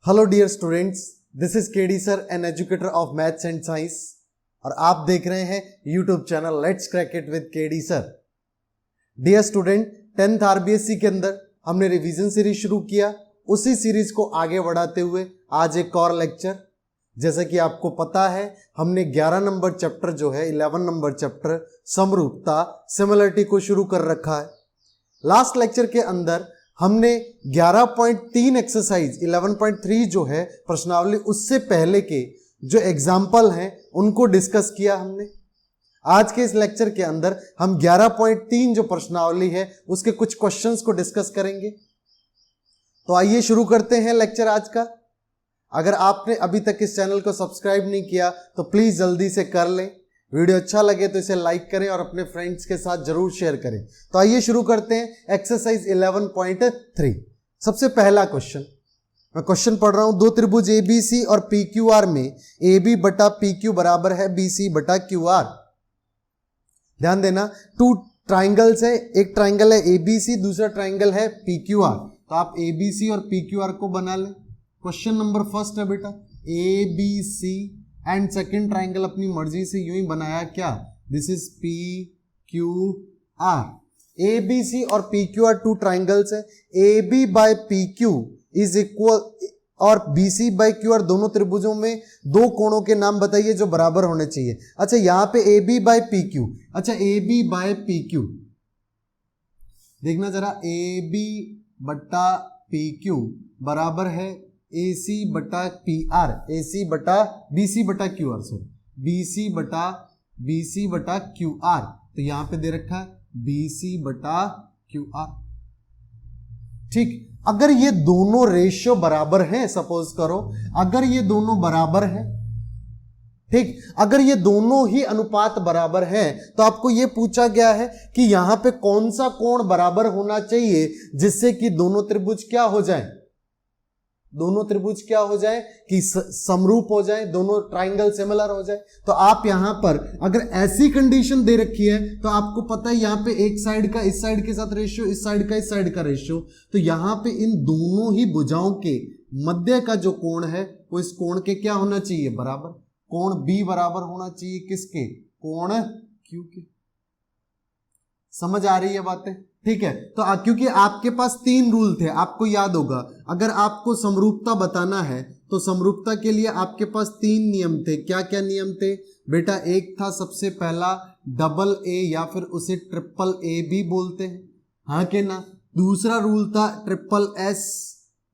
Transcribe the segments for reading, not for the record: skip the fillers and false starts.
Hello dear students, this is KD sir, an educator of maths and science, और आप देख रहे हैं YouTube channel let's crack it with KD sir. Dear student, 10th RBSC के अंदर हमने revision series शुरू किया। उसी सीरीज को आगे बढ़ाते हुए आज एक और लेक्चर, जैसा कि आपको पता है हमने 11 नंबर चैप्टर जो है 11 नंबर चैप्टर समरूपता सिमिलरिटी को शुरू कर रखा है। लास्ट लेक्चर के अंदर हमने 11.3 एक्सरसाइज 11.3 जो है प्रश्नावली, उससे पहले के जो एग्जाम्पल हैं उनको डिस्कस किया हमने। आज के इस लेक्चर के अंदर हम 11.3 जो प्रश्नावली है उसके कुछ क्वेश्चंस को डिस्कस करेंगे। तो आइए शुरू करते हैं लेक्चर आज का। अगर आपने अभी तक इस चैनल को सब्सक्राइब नहीं किया तो प्लीज जल्दी से कर लें। वीडियो अच्छा लगे तो इसे लाइक करें और अपने फ्रेंड्स के साथ जरूर शेयर करें। तो आइए शुरू करते हैं एक्सरसाइज 11.3। सबसे पहला क्वेश्चन, मैं क्वेश्चन पढ़ रहा हूं। दो त्रिभुज ABC और PQR में AB बटा PQ बराबर है BC बटा QR। ध्यान देना, टू ट्राइंगल्स है, एक ट्राइंगल है ABC, दूसरा ट्राइंगल है PQR। तो आप ABC और PQR को बना लें। क्वेश्चन नंबर फर्स्ट है बेटा ABC एंड सेकेंड ट्राइंगल अपनी मर्जी से यूं ही बनाया क्या, दिस इज PQR। ABC और PQR टू ट्राइंगल्स है। AB by PQ is equal और BC बाय QR दोनों त्रिभुजों में दो कोणों के नाम बताइए जो बराबर होने चाहिए। अच्छा, यहां पे AB बाय PQ, अच्छा AB बाय PQ देखना जरा, AB बटा PQ बराबर है AC बटा PR, AC बटा BC बटा QR, सॉरी BC बटा QR। तो यहां पे दे रखा है BC बटा QR। ठीक, अगर ये दोनों रेशियो बराबर हैं, सपोज करो अगर ये दोनों बराबर हैं, ठीक, अगर ये दोनों ही अनुपात बराबर हैं तो आपको ये पूछा गया है कि यहां पे कौन सा कोण बराबर होना चाहिए जिससे कि दोनों त्रिभुज क्या हो जाए, दोनों त्रिभुज क्या हो जाए कि समरूप हो जाए, दोनों ट्राइंगल सिमिलर हो जाए। तो आप यहां पर अगर ऐसी कंडीशन दे रखी है तो आपको पता है यहां पे एक साइड का इस साइड के साथ रेशियो, इस साइड का इस साइड का रेशियो, तो यहां पे इन दोनों ही भुजाओं के मध्य का जो कोण है वो इस कोण के क्या होना चाहिए, बराबर। कोण B बराबर होना चाहिए किसके, कोण Q के। समझ आ रही है बातें, ठीक है। तो क्योंकि आपके पास 3 रूल थे, आपको याद होगा, अगर आपको समरूपता बताना है तो समरूपता के लिए आपके पास 3 नियम थे। क्या क्या नियम थे बेटा? एक था सबसे पहला डबल A या फिर उसे ट्रिपल A भी बोलते हैं, हाँ के ना। दूसरा रूल था ट्रिपल S,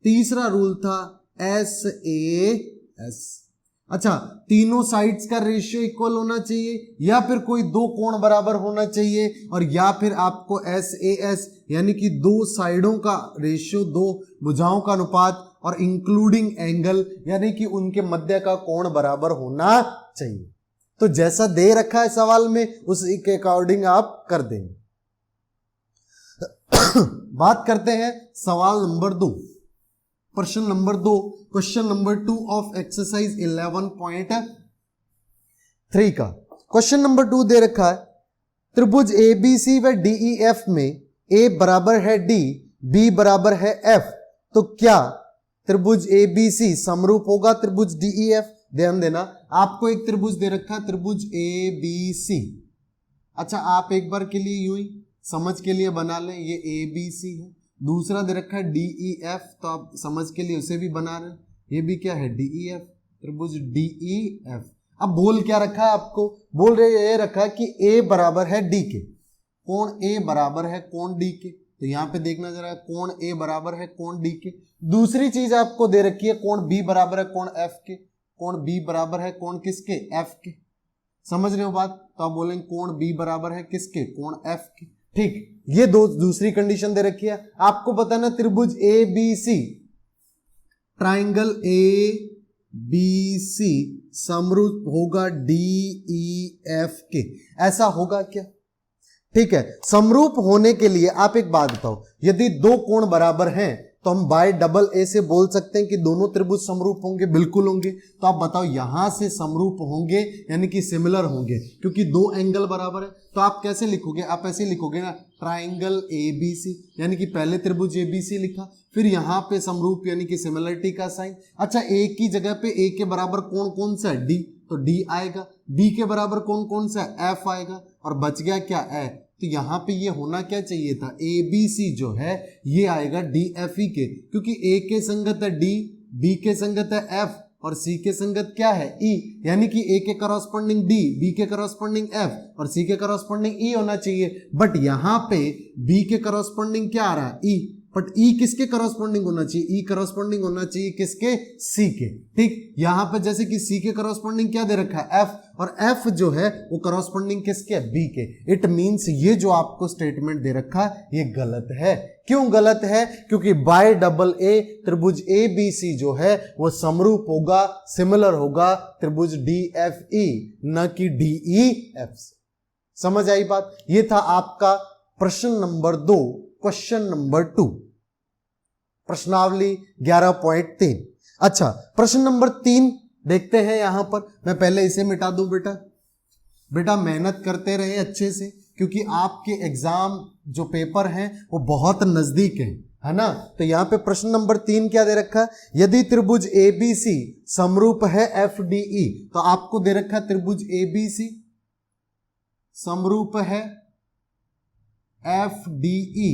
तीसरा रूल था SAS। अच्छा, तीनों साइड्स का रेशियो इक्वल होना चाहिए या फिर कोई दो कोण बराबर होना चाहिए, और या फिर आपको SAS यानी कि दो साइडों का रेशियो, दो भुजाओं का अनुपात और इंक्लूडिंग एंगल यानी कि उनके मध्य का कोण बराबर होना चाहिए। तो जैसा दे रखा है सवाल में उसी के अकॉर्डिंग आप कर देंगे। बात करते हैं सवाल नंबर 2, प्रश्न number 2, question number 2 of exercise 11.3 का। क्वेश्चन नंबर 2 दे रखा है, त्रिभुज ABC व DEF में A बराबर है D, B बराबर है F, तो क्या त्रिभुज ABC समरूप होगा त्रिभुज DEF? ध्यान देना, आपको एक त्रिभुज दे रखा है, त्रिभुज ABC। अच्छा, आप एक बार के लिए यूं ही समझ के लिए बना लें, ये ABC है। दूसरा दे रखा है DEF, तो आप समझ के लिए उसे भी बना रहे हैं, ये भी क्या है DEF, त्रिभुज DEF। अब बोल क्या रखा है आपको, बोल रहे ये रखा है कि A बराबर है D के, कोण A बराबर है कोण D के। तो यहां पे देखना जरा, कोण A बराबर है कोण D के। दूसरी चीज आपको दे रखी है कोण B बराबर है कोण F के, कोण B बराबर है कोण किसके, F के। समझ रहे हो बात? तो आप बोलेंगे कोण B बराबर है किसके, कोण F के। ठीक, ये दूसरी कंडीशन दे रखी है। आपको बताना त्रिभुज ABC, ट्राइंगल ABC समरूप होगा DEF के, ऐसा होगा क्या? ठीक है, समरूप होने के लिए आप एक बात बताओ, यदि दो कोण बराबर हैं तो हम बाय डबल ए से बोल सकते हैं कि दोनों त्रिभुज समरूप होंगे, बिल्कुल होंगे। तो आप बताओ यहां से समरूप होंगे यानी कि सिमिलर होंगे, क्योंकि दो एंगल बराबर है। तो आप कैसे लिखोगे, आप ऐसे लिखोगे ना, ट्राइंगल ABC, यानी कि पहले त्रिभुज ABC लिखा, फिर यहां पे समरूप यानी कि सिमिलरिटी का साइन। अच्छा, ए की जगह पे ए के बराबर कौन कौन सा है, D, तो D आएगा। B के बराबर कौन कौन सा है, F आएगा, और बच गया क्या, ए। तो यहां पे ये होना क्या चाहिए था, ABC जो है ये आएगा DFE के, क्योंकि A के संगत है D, B के संगत है F, और C के संगत क्या है, E, यानी कि A के करॉस्पोंडिंग D, B के करॉस्पोंडिंग F और C के करॉस्पोंडिंग E होना चाहिए। बट यहां पे B के करॉस्पोंडिंग क्या आ रहा है, E, बट E किसके करॉस्पोंडिंग होना चाहिए, E करॉस्पोंडिंग होना चाहिए किसके, C के। ठीक, यहां पे जैसे कि C के करॉस्पोंडिंग क्या दे रखा है, F, और F जो है वो करॉस्पोंडिंग किसके है, B के। इट मींस ये जो आपको स्टेटमेंट दे रखा ये गलत है। क्यों गलत है, क्योंकि बाय डबल ए त्रिभुज ABC जो है वो समरूप होगा, सिमिलर होगा त्रिभुज DFE, न कि DEF। समझ आई बात। ये था आपका प्रश्न नंबर 2, क्वेश्चन नंबर 2, प्रश्नावली 11.3। अच्छा, प्रश्न नंबर 3 देखते हैं। यहां पर मैं पहले इसे मिटा दूं। बेटा मेहनत करते रहे अच्छे से, क्योंकि आपके एग्जाम जो पेपर हैं वो बहुत नजदीक है ना। तो यहां पे प्रश्न नंबर 3 क्या दे रखा है, यदि त्रिभुज ABC समरूप है FDE, तो आपको दे रखा है त्रिभुज ABC समरूप है FDE।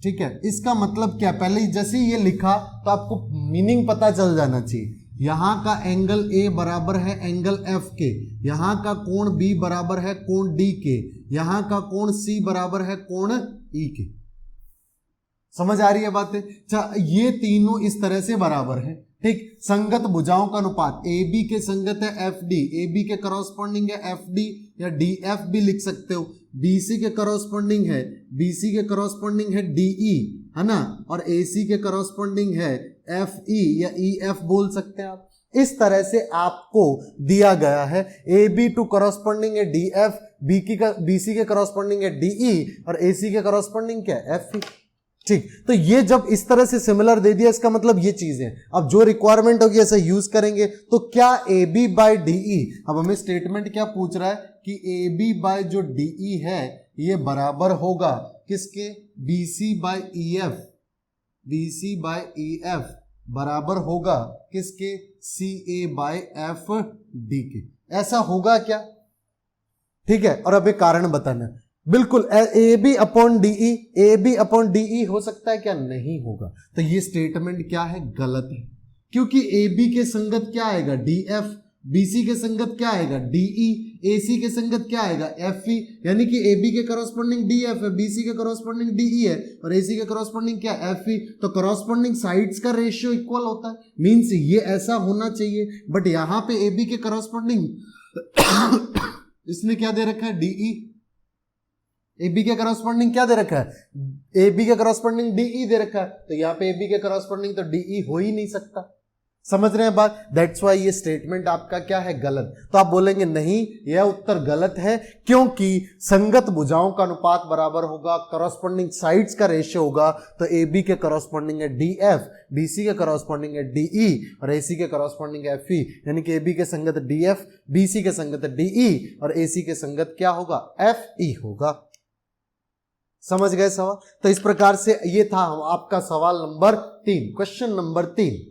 ठीक है, इसका मतलब क्या, पहले जैसे ये लिखा तो आपको मीनिंग पता चल जाना चाहिए। यहां का एंगल A बराबर है एंगल F के, यहां का कोण B बराबर है कोण D के, यहां का कोण C बराबर है कोण E के। समझ आ रही है बातें। ये तीनों इस तरह से बराबर है। ठीक, संगत भुजाओं का अनुपात, AB के संगत है FD, AB के करॉस्पोंडिंग है FD या DF भी लिख सकते हो, BC के करॉस्पोंडिंग है, BC के करॉस्पोंडिंग है DE, है ना, और AC के करॉस्पोंडिंग है FE या EF बोल सकते हैं आप। इस तरह से आपको दिया गया है। AB टू करॉस्पोंडिंग है DF, BC के करॉस्पोंडिंग है DE और AC के करॉस्पोंडिंग क्या है, FE। ठीक, तो ये जब इस तरह से सिमिलर दे दिया, इसका मतलब ये चीजें, अब जो रिक्वायरमेंट होगी ऐसा यूज करेंगे। तो क्या AB बाय DE, अब हमें स्टेटमेंट क्या पूछ रहा है कि AB बाय जो DE है ये बराबर होगा किसके, BC by EF, BC by EF बराबर होगा किसके, CA बाय FD के। ऐसा होगा क्या, ठीक है। और अब एक कारण बताना, बिल्कुल AB अपॉन DE हो सकता है क्या, नहीं होगा। तो ये स्टेटमेंट क्या है, गलत है, क्योंकि AB के संगत क्या आएगा, DF, BC के संगत क्या आएगा, DE, AC के संगत क्या आएगा, FE, यानी कि AB के करॉस्पोंडिंग DF है, BC के करॉस्पोंडिंग DE है और AC के करॉस्पोंडिंग क्या, FE। तो करॉस्पोंडिंग साइड्स का रेशियो इक्वल होता है, मींस ये ऐसा होना चाहिए। बट यहां पे AB के करॉस्पोंडिंग इसने क्या दे रखा है, DE। AB के करॉस्पोंडिंग क्या दे रखा है, AB के करॉस्पोंडिंग DE दे रखा है, तो यहां पे AB के करॉस्पोंडिंग तो DE हो ही नहीं सकता। समझ रहे हैं बात। दैट्स वाई ये स्टेटमेंट आपका क्या है, गलत। तो आप बोलेंगे नहीं, यह उत्तर गलत है, क्योंकि संगत भुजाओं का अनुपात बराबर होगा, करॉस्पोंडिंग साइड्स का रेशियो होगा। तो AB के करॉस्पोंडिंग है DF, BC के करॉस्पोंडिंग है DE और AC के करॉस्पोंडिंग है FE, यानी कि AB के संगत DF, BC के संगत DE और AC के संगत क्या होगा, FE होगा। समझ गए सवाल। तो इस प्रकार से ये था आपका सवाल नंबर 3, क्वेश्चन नंबर 3।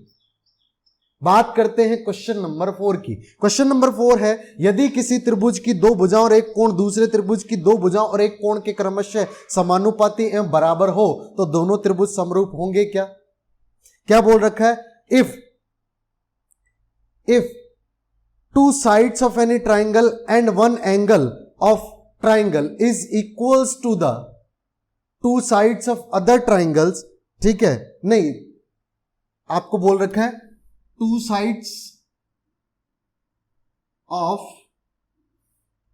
बात करते हैं क्वेश्चन नंबर 4 की। क्वेश्चन नंबर 4 है, यदि किसी त्रिभुज की दो भुजाओं और एक कोण दूसरे त्रिभुज की दो भुजाओं और एक कोण के क्रमशः समानुपाती एवं बराबर हो तो दोनों त्रिभुज समरूप होंगे क्या। क्या बोल रखा है, if two sides of any triangle and one angle of triangle is equals to the two sides of other triangles. ठीक है, नहीं, आपको बोल रखा है two sides of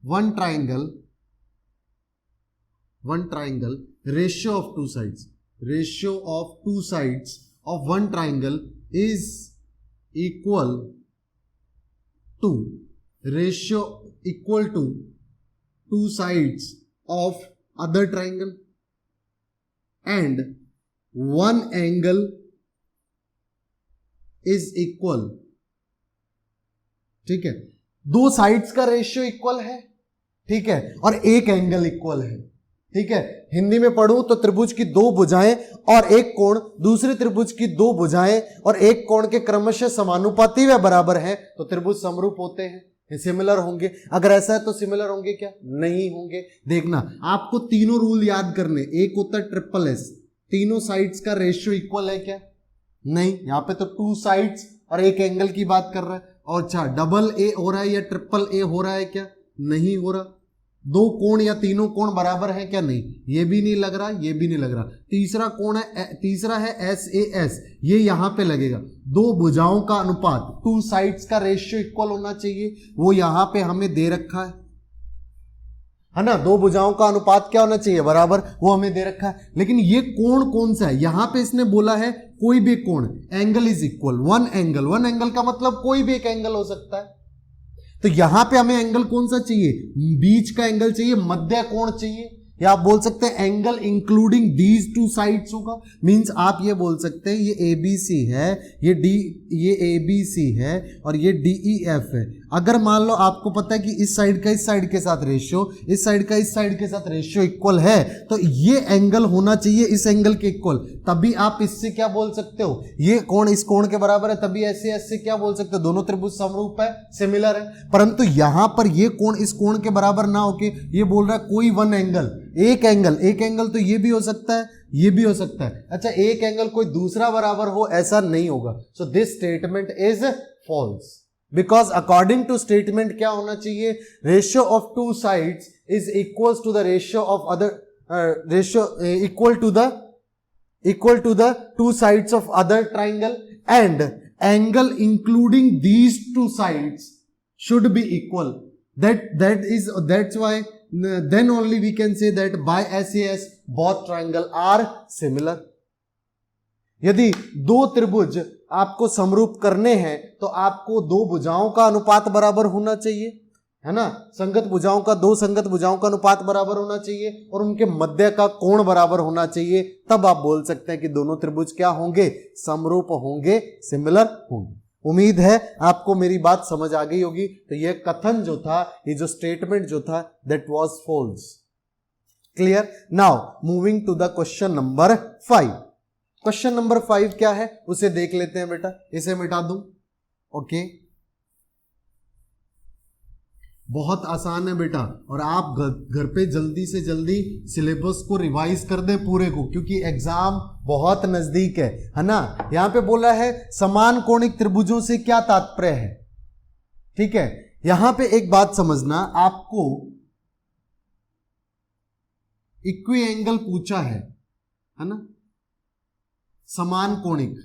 one triangle, ratio of two sides of one triangle is equal to ratio equal to two sides of other triangle, and one angle is equal, ठीक है, दो साइड्स का रेशियो इक्वल है, ठीक है, और एक angle equal है, ठीक है। हिंदी में पढ़ूं तो त्रिभुज की दो भुजाएं और एक कोण दूसरे त्रिभुज की दो भुजाएं और एक कोण के क्रमशः समानुपाती व बराबर हैं तो त्रिभुज समरूप होते हैं, सिमिलर होंगे। अगर ऐसा है तो सिमिलर होंगे क्या? नहीं होंगे। देखना, आपको तीनों रूल याद करने, एक होता है ट्रिपल एस, तीनों साइड्स का रेशियो इक्वल है क्या? नहीं, यहां पे तो टू साइड्स और एक एंगल की बात कर रहा है। और अच्छा, डबल ए हो रहा है या ट्रिपल ए हो रहा है क्या? नहीं हो रहा। दो कोण या तीनों कोण बराबर है क्या? नहीं, ये भी नहीं लग रहा, ये भी नहीं लग रहा। तीसरा कोण है, तीसरा है एस ए एस, ये यहां पे लगेगा। दो भुजाओं का अनुपात, टू साइड्स का रेशियो इक्वल होना चाहिए, वो यहां पे हमें दे रखा है ना। दो भुजाओं का अनुपात क्या होना चाहिए? बराबर, वो हमें दे रखा है। लेकिन ये कोण कौन सा है? यहां पे इसने बोला है कोई भी कोण, angle is equal one angle. One angle का मतलब कोई भी एक एंगल हो सकता है। तो यहां पे हमें एंगल कौन सा चाहिए? बीच का एंगल चाहिए, मध्य कोण चाहिए, या आप बोल सकते हैं angle including these two sides होगा। मींस आप ये बोल सकते हैं ये ABC है, ये ABC है और ये DEF है। अगर मान लो आपको पता है कि इस साइड का इस साइड के साथ रेशियो, इस साइड का इस साइड के साथ रेशियो इक्वल है, तो ये एंगल होना चाहिए इस एंगल के इक्वल, तभी आप इससे क्या बोल सकते हो? ये कोण इस कोण के बराबर है, तभी ऐसे ऐसे क्या बोल सकते हो? दोनों त्रिभुज समरूप है, सिमिलर है। परंतु यहां पर ये कोण इस कोण के बराबर ना होके ये बोल रहा है कोई वन एंगल, एक एंगल। एक एंगल तो ये भी हो सकता है, ये भी हो सकता है। अच्छा, एक एंगल कोई दूसरा बराबर हो, ऐसा नहीं होगा। So this statement is false, because according to statement क्या होना चाहिए? Ratio of two sides is equal to the ratio of other, ratio equal to the two sides of other triangle, and angle including these two sides should be equal. That's why then only we can say that by SAS both triangle are similar. यदि दो त्रिभुज आपको समरूप करने हैं तो आपको दो भुजाओं का अनुपात बराबर होना चाहिए, है ना। संगत भुजाओं का, दो संगत भुजाओं का अनुपात बराबर होना चाहिए और उनके मध्य का कोण बराबर होना चाहिए। तब आप बोल सकते हैं कि दोनों त्रिभुज क्या होंगे? समरूप होंगे, सिमिलर होंगे। उम्मीद है आपको मेरी बात समझ आ गई होगी। तो यह कथन जो था, ये जो स्टेटमेंट जो था, that was false. Clear? Now moving to the question number 5। Question number 5 क्या है उसे देख लेते हैं बेटा। इसे मिटा दूं, ओके। बहुत आसान है बेटा, और आप घर पे जल्दी से जल्दी सिलेबस को रिवाइज कर दें पूरे को, क्योंकि एग्जाम बहुत नजदीक है ना। यहां पे बोला है समान कोणिक त्रिभुजों से क्या तात्पर्य है, ठीक है। यहां पे एक बात समझना, आपको इक्वी एंगल पूछा है ना, समान कोणिक,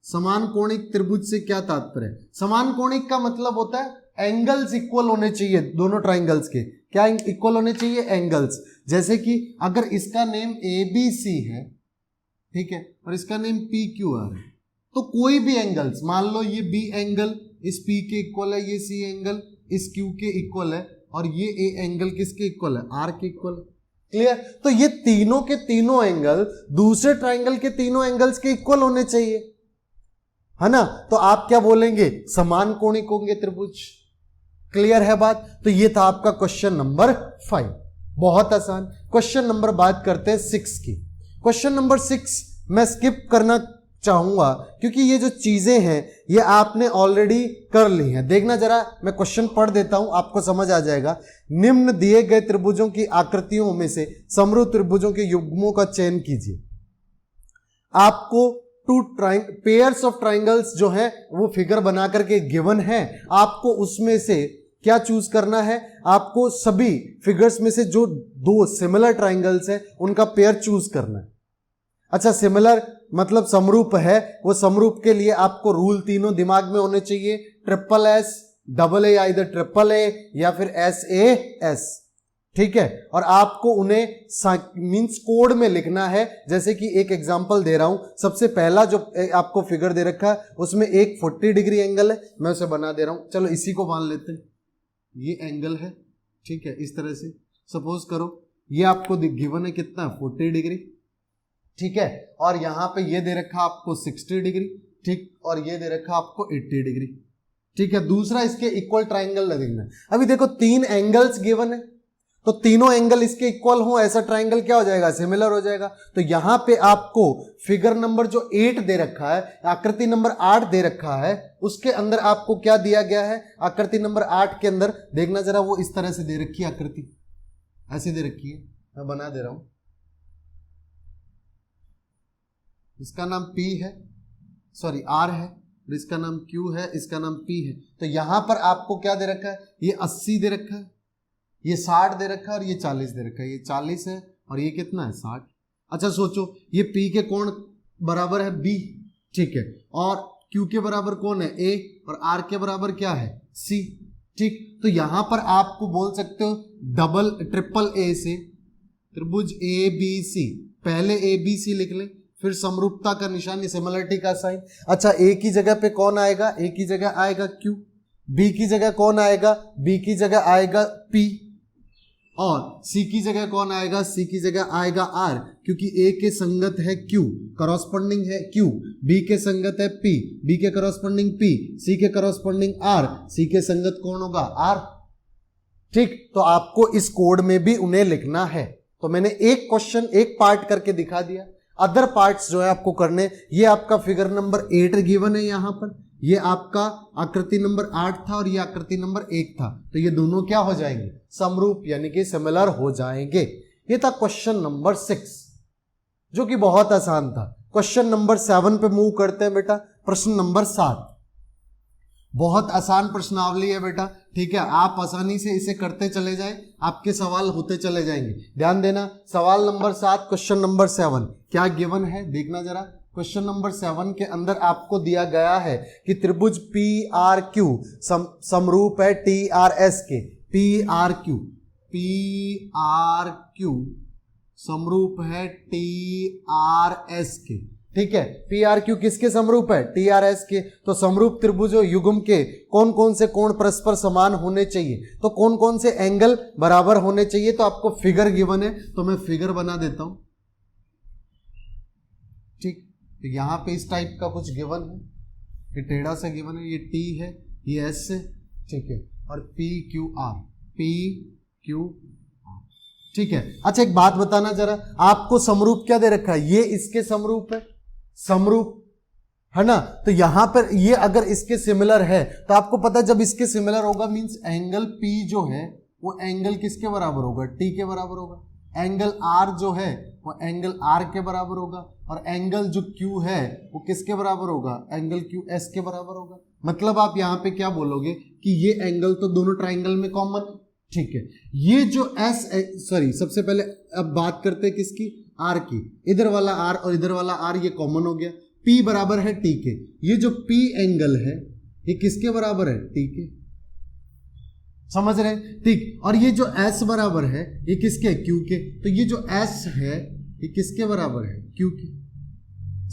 समान कोणिक त्रिभुज से क्या तात्पर्य? समान कोणिक का मतलब होता है एंगल्स इक्वल होने चाहिए दोनों ट्राइंगल्स के। क्या इक्वल होने चाहिए? एंगल्स। जैसे कि अगर इसका नेम ABC है, ठीक है, और इसका नेम PQR है, तो कोई भी एंगल्स, मान लो ये B एंगल इस P के इक्वल है, ये C एंगल इस Q के इक्वल है, और ये A एंगल किसके इक्वल है? R के इक्वल है। क्लियर? तो ये तीनों के तीनों एंगल दूसरे ट्राइंगल के तीनों एंगल्स के इक्वल होने चाहिए, है ना। तो आप क्या बोलेंगे? समान कोणिक होंगे त्रिभुज। क्लियर है बात? तो ये था आपका क्वेश्चन नंबर 5। बहुत आसान। क्वेश्चन नंबर बात करते हैं 6 की। क्वेश्चन नंबर 6 मैं स्किप करना चाहूंगा क्योंकि ये जो चीजें हैं ये आपने ऑलरेडी कर ली हैं। देखना जरा, मैं क्वेश्चन पढ़ देता हूं, आपको समझ आ जाएगा। निम्न दिए गए त्रिभुजों की आकृतियों में से समरूप त्रिभुजों के युग्मों का चयन कीजिए। आपको टू पेयर्स ऑफ ट्राइंगल्स जो है वो फिगर बना करके गिवन है, आपको उसमें से क्या चूज करना है? आपको सभी फिगर्स में से जो दो सिमिलर ट्राइंगल्स हैं उनका पेयर चूज करना है। अच्छा, सिमिलर मतलब समरूप है, वो समरूप के लिए आपको रूल तीनों दिमाग में होने चाहिए, triple S, double A, either triple A या फिर SAS, ठीक है। और आपको उन्हें मींस कोड में लिखना है। जैसे कि एक एग्जांपल दे रहा हूं, सबसे पहला जो आपको फिगर दे रखा है उसमें एक 40 डिग्री एंगल है, मैं उसे बना दे रहा हूं। चलो इसी को मान लेते हैं, ये एंगल है, ठीक है। इस तरह से सपोज करो ये आपको गिवन है कितना, 40 डिग्री, ठीक है। और यहां पे ये दे रखा आपको 60 डिग्री, ठीक, और ये दे रखा आपको 80 डिग्री, ठीक है। दूसरा इसके इक्वल ट्राइंगल देखना है। अभी देखो 3 एंगल्स गिवन है, तो तीनों एंगल इसके इक्वल हो ऐसा ट्राइंगल क्या हो जाएगा, सिमिलर हो जाएगा। तो यहां पे आपको फिगर नंबर जो 8 दे रखा है, आकृति नंबर 8 दे रखा है, उसके अंदर आपको क्या दिया गया है, आकृति नंबर 8 के अंदर देखना जरा, वो इस तरह से दे रखी है, आकृति ऐसी दे रखी है, मैं बना दे रहा हूं। इसका नाम P है, सॉरी R है, और इसका नाम Q है, इसका नाम P है। तो यहां पर आपको क्या दे रखा है, ये 80 दे रखा है, ये 60 दे रखा है, और ये 40 दे रखा है। ये 40 है और ये कितना है, 60। अच्छा सोचो, ये P के कोण बराबर है B, ठीक है, और Q के बराबर कौन है, A, और R के बराबर क्या है, C, ठीक। तो यहां पर आपको बोल सकते हो डबल ट्रिपल A से त्रिभुज ABC, पहले ABC लिख लें, फिर समरूपता का निशान, सिमिलरिटी का साइन। अच्छा, A की जगह पे कौन आएगा, A की जगह आएगा Q, B की जगह कौन आएगा, B की जगह आएगा P, और C की जगह कौन आएगा, C की जगह आएगा R, क्योंकि A के संगत है Q, करॉस्पोंडिंग है Q, B के संगत है P, B के करॉस्पोंडिंग P, C के करॉस्पोंडिंग R, C के संगत कौन होगा, R, ठीक। तो आपको इस कोड में भी उन्हें लिखना है। तो मैंने एक क्वेश्चन एक पार्ट करके दिखा दिया, अदर पार्ट्स जो है आपको करने। ये आपका फिगर नंबर 8 गिवन है, यहां पर ये आपका आकृति नंबर 8 था और ये आकृति नंबर 1 था, तो ये दोनों क्या हो जाएंगे, समरूप यानी कि सिमिलर हो जाएंगे। ये था क्वेश्चन नंबर 6, जो कि बहुत आसान था। क्वेश्चन नंबर 7 पे मूव करते हैं बेटा। प्रश्न नंबर 7 बहुत आसान प्रश्नावली है बेटा, ठीक है, आप आसानी से इसे करते चले जाएं, आपके सवाल होते चले जाएंगे। ध्यान देना, सवाल नंबर 7 क्वेश्चन नंबर 7 क्या गिवन है, देखना जरा। क्वेश्चन नंबर 7 के अंदर आपको दिया गया है कि त्रिभुज PRQ समरूप है TRS के, PRQ समरूप है TRS के, ठीक है। PRQ किसके समरूप है, TRS के। तो समरूप त्रिभुजों युग्म के कौन कौन से कोण परस्पर समान होने चाहिए, तो कौन कौन से एंगल बराबर होने चाहिए। तो आपको फिगर गिवन है, तो मैं फिगर बना देता हूं, ठीक। तो यहां पे इस टाइप का कुछ गिवन है, ये टेढ़ा सा गिवन है, ये T है, ये S है, ठीक है, और PQR, ठीक है। अच्छा एक बात बताना जरा, आपको समरूप क्या दे रखा है, ये इसके समरूप है, समरूप है ना। तो यहां पर ये अगर इसके सिमिलर है, तो आपको पता है जब इसके सिमिलर होगा मींस एंगल P जो है वो एंगल किसके बराबर होगा, T के बराबर होगा। एंगल R जो है वो एंगल R के बराबर होगा, और एंगल जो Q है वो किसके बराबर होगा, एंगल QS के बराबर होगा। मतलब आप यहां पे क्या बोलोगे कि ये एंगल तो दोनों ट्राइंगल में कॉमन, ठीक है। ये जो सबसे पहले अब बात करते हैं किसकी, R की। इधर वाला R और इधर वाला R ये कॉमन हो गया, P बराबर है T के। ये जो P एंगल है ये किसके बराबर है, T के, समझ रहे हैं, ठीक। और ये जो S बराबर है ये किसके, Q के। तो ये जो S है ये किसके बराबर है, Q के,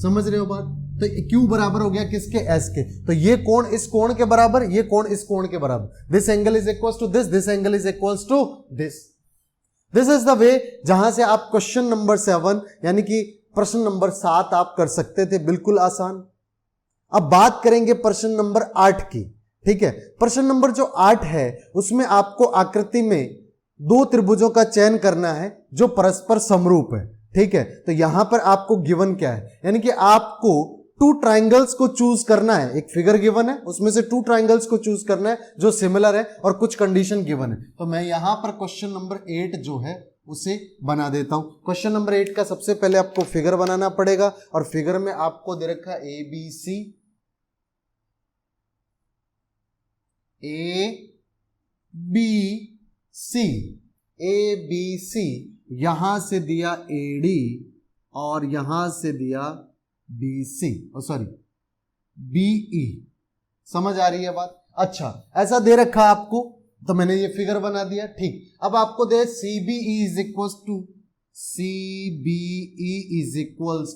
समझ रहे हो बात। तो Q बराबर हो गया किसके, S के। तो ये कोण इस कोण के बराबर, ये कोण इस कोण के बराबर। This angle is equals to this, this angle is equals to this. This is the way जहां से आप क्वेश्चन नंबर 7 यानी कि प्रश्न नंबर 7 आप कर सकते थे, बिल्कुल आसान। अब बात करेंगे प्रश्न नंबर 8 की, ठीक है। प्रश्न नंबर जो 8 है उसमें आपको आकृति में 2 त्रिभुजों का चयन करना है जो परस्पर समरूप है, ठीक है। तो यहां पर आपको गिवन क्या है, यानी कि आपको 2 ट्राइंगल्स को चूज करना है। एक फिगर गिवन है, उसमें से 2 ट्राइंगल्स को चूज करना है जो सिमिलर है, और कुछ कंडीशन गिवन है। तो मैं यहां पर क्वेश्चन नंबर 8 जो है उसे बना देता हूं। क्वेश्चन नंबर 8 का सबसे पहले आपको फिगर बनाना पड़ेगा, और फिगर में आपको दे रखा ABC, ABC, यहां से दिया AD और यहां से दिया BC, BE। समझ आ रही है बात। अच्छा ऐसा दे रखा आपको, तो मैंने ये फिगर बना दिया, ठीक। अब आपको दे CBE is equals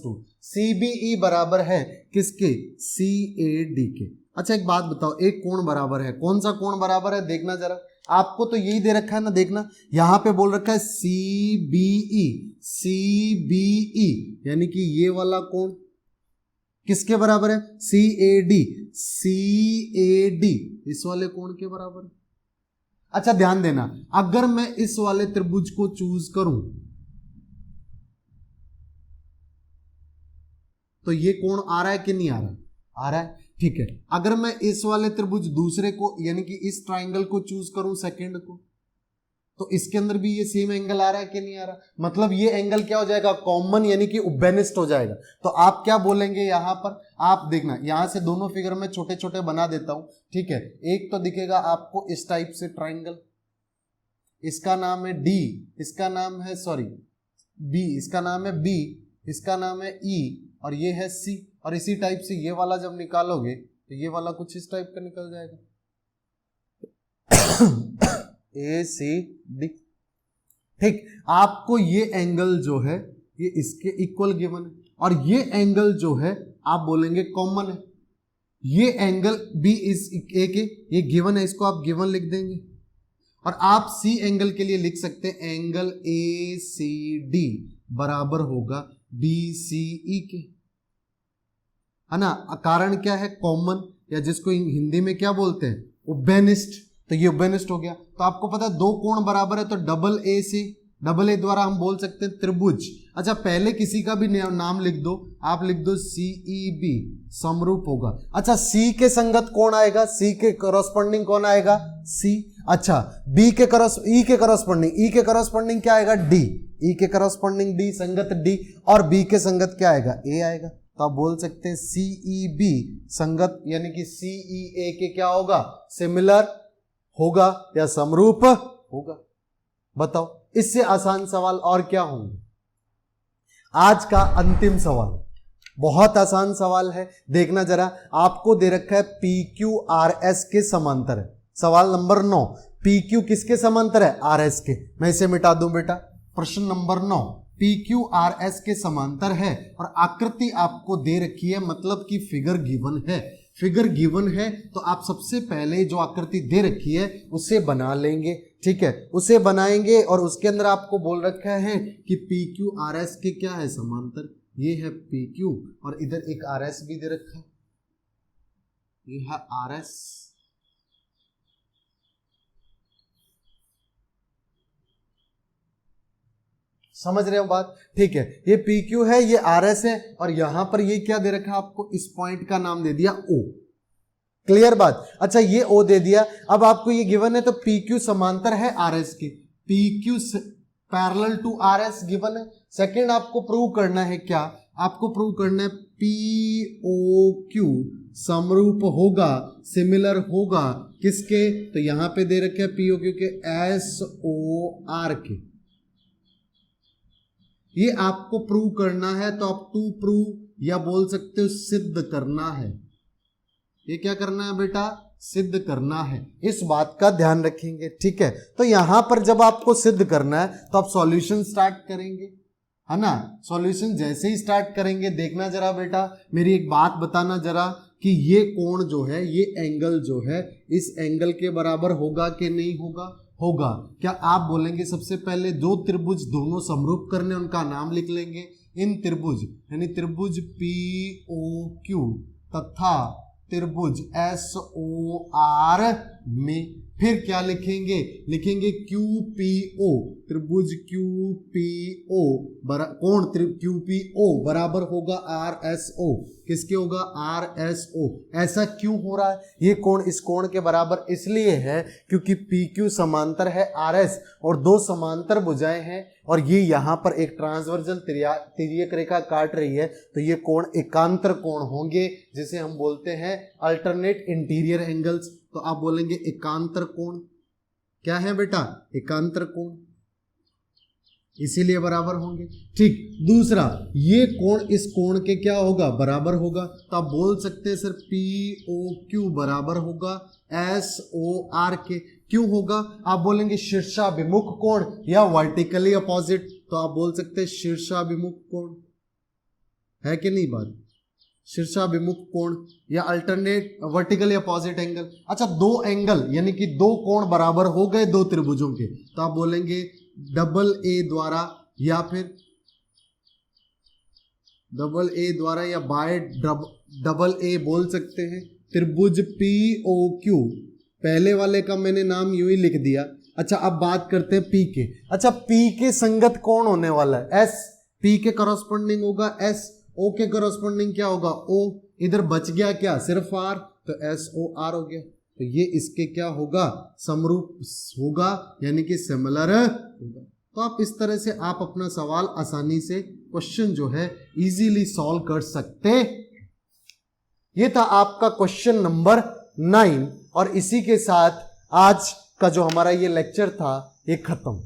to, CBE बराबर है किसके, CAD के। अच्छा एक बात बताओ, एक कोण बराबर है, कौन सा कोण बराबर है देखना जरा। आपको तो यही दे रखा है ना, देखना यहां पे बोल रखा है CBE, CBE यानी कि ये वाला कोण किसके बराबर है? CAD, CAD इस वाले कोण के बराबर है। अच्छा ध्यान देना, अगर मैं इस वाले त्रिभुज को चूज करूं तो ये कोण आ रहा है कि नहीं आ रहा? आ रहा है, ठीक है। अगर मैं इस वाले त्रिभुज दूसरे को यानी कि इस ट्राइंगल को चूज करूं सेकंड को, तो इसके अंदर भी ये सेम एंगल आ रहा है कि नहीं आ रहा? मतलब ये एंगल क्या हो जाएगा? कॉमन यानी कि उबेनिस्ट हो जाएगा। तो आप क्या बोलेंगे यहां पर? आप देखना यहां से दोनों फिगर में छोटे छोटे बना देता हूं, ठीक है। एक तो दिखेगा आपको इस टाइप से ट्राइंगल, इसका नाम है D, इसका नाम है B, इसका नाम है B, इसका नाम है E और ये है C। और इसी टाइप से ये वाला जब निकालोगे तो ये वाला कुछ इस टाइप का निकल जाएगा ACD, ठीक। आपको ये एंगल जो है ये इसके इक्वल गिवन है और ये एंगल जो है आप बोलेंगे कॉमन है। ये एंगल B इस A के ये गिवन है, इसको आप गिवन लिख देंगे और आप C एंगल के लिए लिख सकते हैं एंगल ACD बराबर होगा BCE के, है ना। कारण क्या है? कॉमन, या जिसको हिंदी में क्या बोलते हैं? उबेनिस्ट। तो ये उबेनिस्ट हो गया। तो आपको पता है दो कोण बराबर है तो डबल ए द्वारा हम बोल सकते हैं त्रिभुज। अच्छा पहले किसी का भी नाम लिख दो, आप लिख दो CEB, समरूप होगा। अच्छा C के संगत कौन आएगा? C के करस्पॉन्डिंग कौन आएगा? C। अच्छा E के करस्पॉन्डिंग क्या आएगा? D, E के करस्पॉन्डिंग D, संगत D, और B के संगत क्या आएगा? A आएगा। तो आप बोल सकते हैं CEB संगत यानी कि CEA के क्या होगा? सिमिलर होगा या समरूप होगा। बताओ इससे आसान सवाल और क्या होंगे? आज का अंतिम सवाल बहुत आसान सवाल है, देखना जरा। आपको दे रखा है PQRS के समांतर है। सवाल नंबर 9, PQ किसके समांतर है? RS के। मैं इसे मिटा दूं बेटा। प्रश्न नंबर 9 PQRS के समांतर है और आकृति आपको दे रखी है, मतलब कि फिगर गिवन है। फिगर गिवन है तो आप सबसे पहले जो आकृति दे रखी है उसे बना लेंगे, ठीक है। उसे बनाएंगे और उसके अंदर आपको बोल रखा है कि PQRS के क्या है? समांतर। ये है PQ और इधर एक RS भी दे रखा है, ये है RS। समझ रहे हो बात? ठीक है, ये PQ है, ये RS है और यहां पर ये क्या दे रखा है आपको? इस पॉइंट का नाम दे दिया O। क्लियर बात? अच्छा ये O दे दिया। अब आपको ये गिवन है तो PQ समांतर है RS के, PQ parallel to RS given है। सेकंड आपको प्रूव करना है क्या? आपको प्रूव करना है POQ समरूप होगा, सिमिलर होगा किसके? तो यहां पे दे रखे POQ के SOR के। ये आपको प्रूव करना है तो आप टू प्रूव या बोल सकते हो सिद्ध करना है। ये क्या करना है बेटा? सिद्ध करना है। इस बात का ध्यान रखेंगे, ठीक है। तो यहां पर जब आपको सिद्ध करना है तो आप सॉल्यूशन स्टार्ट करेंगे, है ना। सॉल्यूशन जैसे ही स्टार्ट करेंगे, देखना जरा बेटा, मेरी एक बात बताना जरा कि ये कोण जो है, ये एंगल जो है, इस एंगल के बराबर होगा कि नहीं होगा? होगा। क्या आप बोलेंगे सबसे पहले जो त्रिभुज दोनों समरूप करने उनका नाम लिख लेंगे। इन त्रिभुज यानी त्रिभुज POQ तथा त्रिभुज SOR में फिर क्या लिखेंगे? लिखेंगे QPO, त्रिभुज QPO कोण QPO बराबर होगा RSO। किसके होगा? RSO। ऐसा क्यों हो रहा है? ये कोण इस कोण के बराबर इसलिए है क्योंकि PQ समांतर है RS और दो समांतर भुजाएं हैं और ये यहां पर एक ट्रांसवर्जल तिर्यक रेखा काट रही है, तो ये कोण एकांतर कोण होंगे, जिसे हम बोलते हैं अल्टरनेट इंटीरियर एंगल्स। तो आप बोलेंगे एकांतर कोण। क्या है बेटा? एकांतर कोण, इसीलिए बराबर होंगे, ठीक। दूसरा, ये कोण इस कोण के क्या होगा? बराबर होगा। तो आप बोल सकते हैं सर POQ बराबर होगा SOR के। क्यों होगा? आप बोलेंगे शीर्षाभिमुख कोण या वर्टिकली अपोजिट, तो आप बोल सकते हैं शीर्षाभिमुख कोण। है कि नहीं बात? शीर्षाभिमुख कोण या अल्टरनेट वर्टिकल या अपोजिट एंगल। अच्छा, दो एंगल यानी कि दो कोण बराबर हो गए दो त्रिभुजों के, तो आप बोलेंगे डबल ए द्वारा या फिर डबल ए द्वारा या बाय डबल ए बोल सकते हैं। त्रिभुज पी ओ क्यू, पहले वाले का मैंने नाम यूं ही लिख दिया। अच्छा, अब बात करते हैं पी के। अच्छा, पी के संगत कौन होने वाला है? एस। पी के करस्पॉन्डिंग होगा एस, ओ के करस्पॉन्डिंग क्या होगा? ओ। इधर बच गया क्या? सिर्फ आर, तो एस ओ आर हो गया। तो ये इसके क्या होगा? समरूप होगा, यानी कि सिमिलर होगा। तो आप इस तरह से आप अपना सवाल आसानी से क्वेश्चन जो है इजीली सॉल्व कर सकते। ये था आपका क्वेश्चन नंबर 9 और इसी के साथ आज का जो हमारा ये लेक्चर था ये खत्म।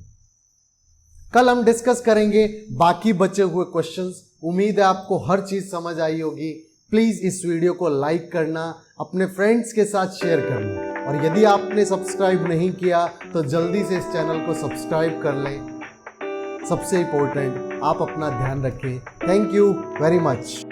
कल हम डिस्कस करेंगे बाकी बचे हुए क्वेश्चंस। उम्मीद है आपको हर चीज समझ आई होगी। प्लीज इस वीडियो को लाइक करना, अपने फ्रेंड्स के साथ शेयर करना, और यदि आपने सब्सक्राइब नहीं किया तो जल्दी से इस चैनल को सब्सक्राइब कर लें। सबसे इंपॉर्टेंट, आप अपना ध्यान रखें। Thank you very much.